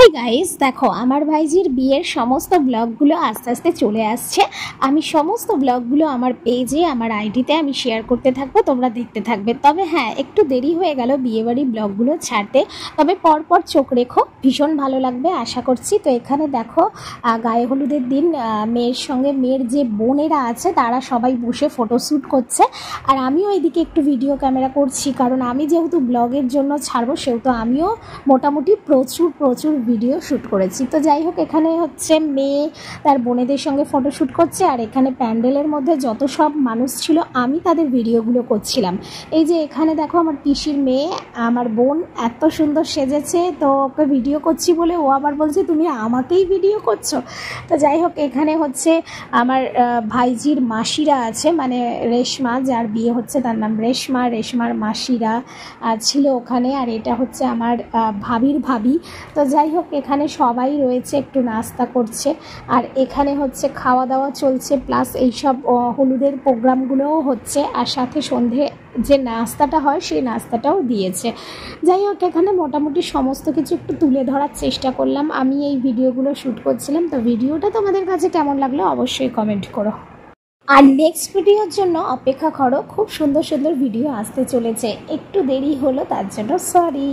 Hi guys, দেখো আমার ভাইজির বিয়ের সমস্ত ব্লগগুলো আস্তে আস্তে চলে আসছে। আমি সমস্ত ব্লগগুলো আমার পেজে, আমার আইডিতে আমি শেয়ার করতে থাকবো, তোমরা দেখতে থাকবে। তবে হ্যাঁ, একটু দেরি হয়ে গেল বিয়েবাড়ি ব্লগগুলো ছাড়তে, তবে পরপর চোখ রেখো, ভীষণ ভালো লাগবে আশা করছি। তো এখানে দেখো গায়ে হলুদের দিন মেয়ের সঙ্গে মেয়ের যে বোনেরা আছে তারা সবাই বসে ফটোশ্যুট করছে, আর আমিও এদিকে একটু ভিডিও ক্যামেরা করছি, কারণ আমি যেহেতু ব্লগের জন্য ছাড়বো সেহেতু আমিও মোটামুটি প্রচুর ভিডিও শ্যুট করেছি। তো যাই হোক, এখানে হচ্ছে মেয়ে তার বোনেদের সঙ্গে ফটোশ্যুট করছে, আর এখানে প্যান্ডেলের মধ্যে যত সব মানুষ ছিল আমি তাদের ভিডিওগুলো করছিলাম। এই যে এখানে দেখো আমার পিসির মেয়ে, আমার বোন এত সুন্দর সেজেছে, তো ওকে ভিডিও করছি বলে ও আবার বলছে তুমি আমাকেই ভিডিও করছো। তো যাই হোক, এখানে হচ্ছে আমার ভাইজির মাসিরা আছে, মানে রেশমা যার বিয়ে হচ্ছে তার নাম রেশমা, রেশমার মাসিরা ছিল ওখানে, আর এটা হচ্ছে আমার ভাবির ভাবি। তো যাই হোক, এখানে সবাই রয়েছে, একটু নাস্তা করছে, আর এখানে হচ্ছে খাওয়া দাওয়া চলছে, প্লাস এইসব হলুদের প্রোগ্রামগুলোও হচ্ছে, আর সাথে সন্ধে যে নাস্তাটা হয় সেই নাস্তাটাও দিয়েছে। যাই হোক, এখানে মোটামুটি সমস্ত কিছু একটু তুলে ধরার চেষ্টা করলাম। আমি এই ভিডিওগুলো শ্যুট করছিলাম। তো ভিডিওটা তোমাদের কাছে কেমন লাগলো অবশ্যই কমেন্ট করো, আর নেক্সট ভিডিওর জন্য অপেক্ষা করো। খুব সুন্দর সুন্দর ভিডিও আসতে চলেছে, একটু দেরি হলো তার জন্য সরি।